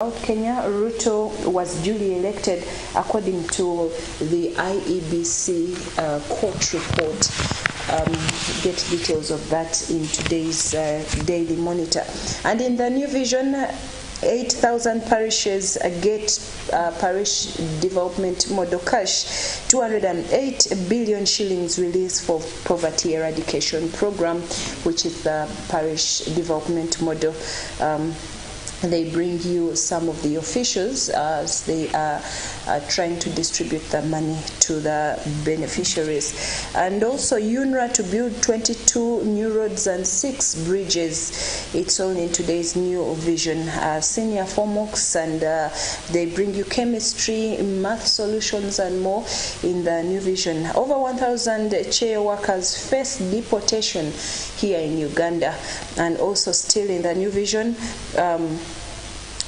South Kenya, Ruto was duly elected according to the IEBC court report. Get details of that in today's Daily Monitor. And in the New Vision, 8,000 parishes get parish development model cash, 208 billion shillings released for poverty eradication program, which is the parish development model. They bring you some of the officials as they are trying to distribute the money to the beneficiaries. And also UNRA to build 22 new roads and 6 bridges. It's all in today's New Vision. Senior Formox, and they bring you chemistry, math solutions and more in the New Vision. Over 1,000 chair workers face deportation here in Uganda. And also still in the New Vision,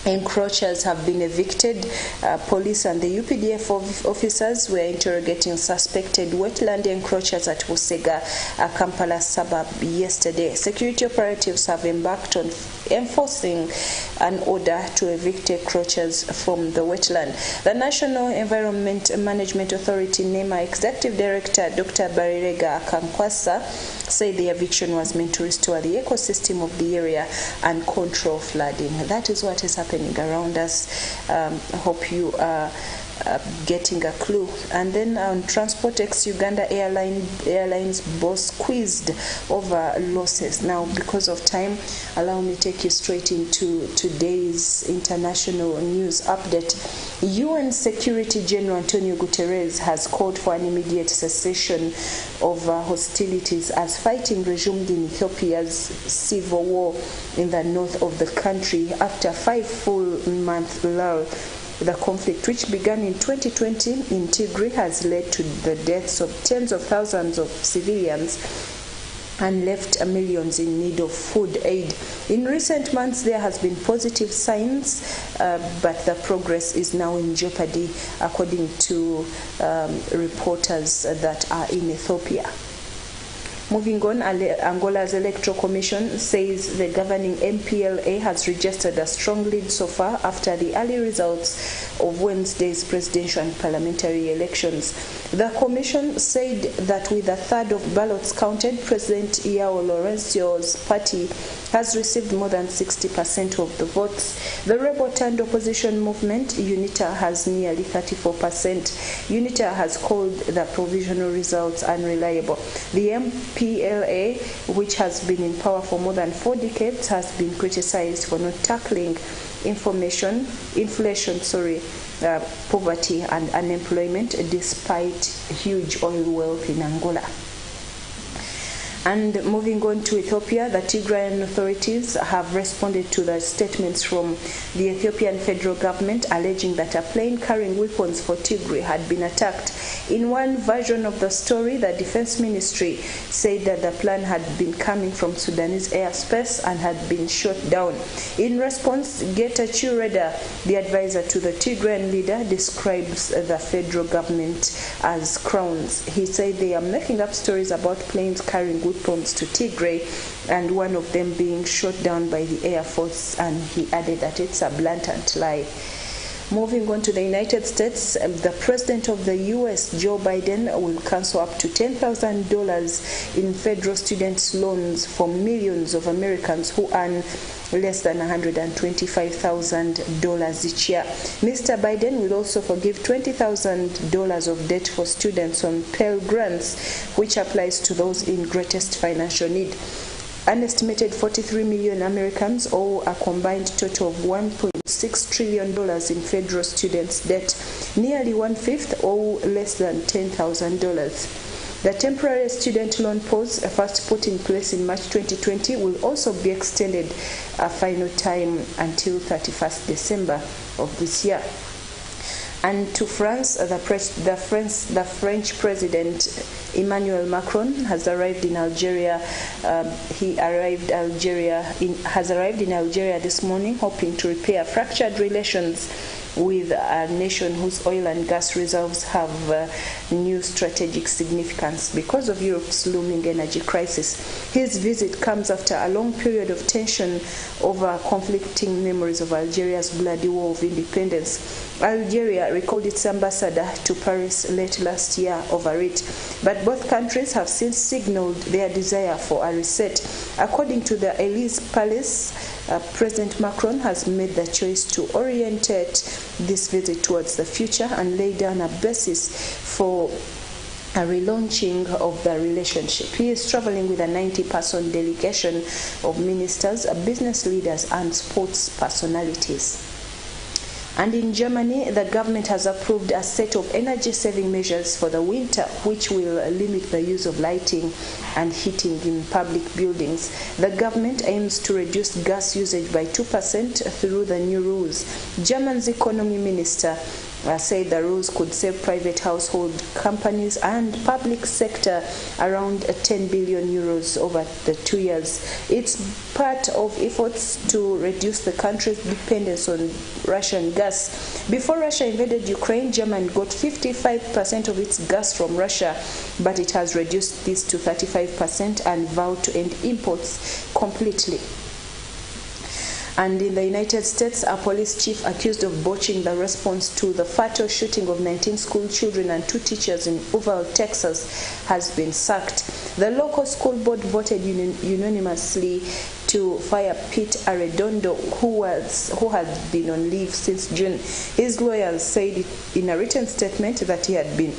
encroachers have been evicted. Police and the UPDF officers were interrogating suspected wetland encroachers at Busega, Kampala suburb yesterday. Security operatives have embarked on enforcing an order to evict encroachers from the wetland. The National Environment Management Authority NEMA Executive Director Dr. Barirega Akankwasa said the eviction was meant to restore the ecosystem of the area and control flooding. That is what is happening around us. I hope you are getting a clue. And then on Transport ex-Uganda Airlines boss squeezed over losses. Now, because of time, allow me to take you straight into today's international news update. UN Security General Antonio Guterres has called for an immediate cessation of hostilities as fighting resumed in Ethiopia's civil war in the north of the country after 5 full-month lull. The conflict, which began in 2020 in Tigray, has led to the deaths of tens of thousands of civilians and left millions in need of food aid. In recent months, there has been positive signs, but the progress is now in jeopardy, according to reporters that are in Ethiopia. Moving on, Angola's Electoral Commission says the governing MPLA has registered a strong lead so far after the early results of Wednesday's presidential and parliamentary elections. The commission said that with a third of ballots counted, President João Lourenço's party has received more than 60% of the votes. The rebel-turned-opposition movement, UNITA, has nearly 34%. UNITA has called the provisional results unreliable. The MPLA, which has been in power for more than 4 decades, has been criticized for not tackling inflation, poverty and unemployment despite huge oil wealth in Angola. And moving on to Ethiopia, the Tigrayan authorities have responded to the statements from the Ethiopian federal government alleging that a plane carrying weapons for Tigray had been attacked. In one version of the story, the defense ministry said that the plane had been coming from Sudanese airspace and had been shot down. In response, Getachew Reda, the advisor to the Tigrayan leader, describes the federal government as crowns. He said they are making up stories about planes carrying weapons to Tigray, and one of them being shot down by the Air Force, and he added that it's a blatant lie. Moving on to the United States, the president of the U.S., Joe Biden, will cancel up to $10,000 in federal student loans for millions of Americans who earn less than $125,000 each year. Mr. Biden will also forgive $20,000 of debt for students on Pell Grants, which applies to those in greatest financial need. An estimated 43 million Americans owe a combined total of $1.6 trillion in federal students' debt. Nearly 1/5 owe less than $10,000. The temporary student loan pause, first put in place in March 2020, will also be extended a final time until 31st December of this year. And to France, the French President Emmanuel Macron has arrived in Algeria. Has arrived in Algeria this morning, hoping to repair fractured relations with a nation whose oil and gas reserves have new strategic significance because of Europe's looming energy crisis. His visit comes after a long period of tension over conflicting memories of Algeria's bloody war of independence. Algeria recalled its ambassador to Paris late last year over it, but both countries have since signaled their desire for a reset. According to the Elysee Palace, President Macron has made the choice to orientate this visit towards the future and lay down a basis for a relaunching of the relationship. He is traveling with a 90-person delegation of ministers, business leaders, and sports personalities. And in Germany, the government has approved a set of energy-saving measures for the winter, which will limit the use of lighting and heating in public buildings. The government aims to reduce gas usage by 2% through the new rules. Germany's economy minister said the rules could save private household companies and public sector around 10 billion euros over the 2 years. It's part of efforts to reduce the country's dependence on Russian gas. Before Russia invaded Ukraine, Germany got 55% of its gas from Russia, but it has reduced this to 35% and vowed to end imports completely. And in the United States, a police chief accused of botching the response to the fatal shooting of 19 school children and 2 teachers in Uvalde, Texas, has been sacked. The local school board voted unanimously to fire Pete Arredondo, who had been on leave since June. His lawyers said in a written statement that he had been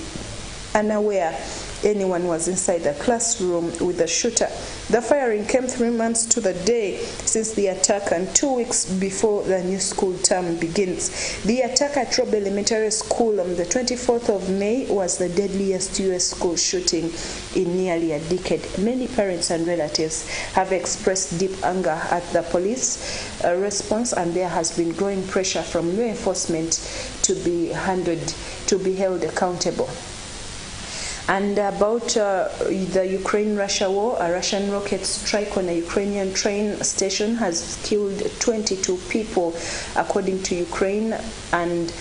unaware anyone was inside the classroom with the shooter. The firing came 3 months to the day since the attack and 2 weeks before the new school term begins. The attack at Robb Elementary School on the 24th of May was the deadliest U.S. school shooting in nearly a decade. Many parents and relatives have expressed deep anger at the police response, and there has been growing pressure from law enforcement to be held accountable. And about the Ukraine-Russia war, a Russian rocket strike on a Ukrainian train station has killed 22 people, according to Ukraine, and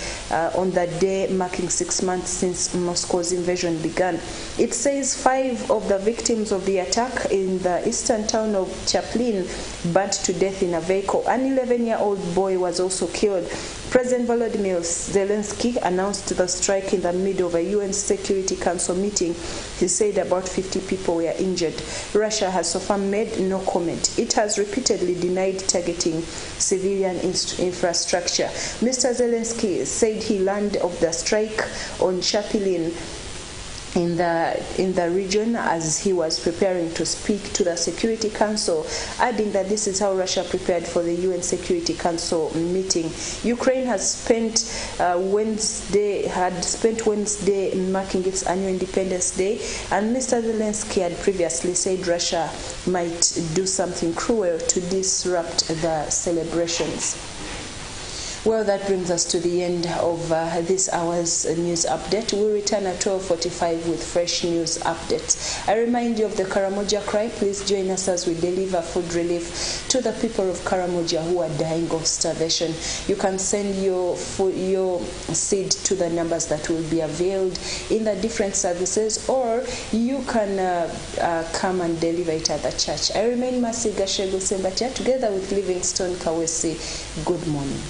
on the day marking 6 months since Moscow's invasion began. It says 5 of the victims of the attack in the eastern town of Chaplin burnt to death in a vehicle. An 11-year-old boy was also killed. President Volodymyr Zelensky announced the strike in the middle of a UN Security Council meeting. He said about 50 people were injured. Russia has so far made no comment. It has repeatedly denied targeting civilian infrastructure. Mr. Zelensky said he learned of the strike on Chaplin in the region as he was preparing to speak to the Security Council, adding that this is how Russia prepared for the UN Security Council meeting. Ukraine has spent Wednesday marking its annual Independence Day, and Mr. Zelensky had previously said Russia might do something cruel to disrupt the celebrations. Well, that brings us to the end of this hour's news update. We'll return at 12:45 with fresh news updates. I remind you of the Karamoja cry. Please join us as we deliver food relief to the people of Karamoja who are dying of starvation. You can send your seed to the numbers that will be availed in the different services, or you can come and deliver it at the church. I remain Mercy Gashego Sembatia together with Livingstone Kawesi. Good morning.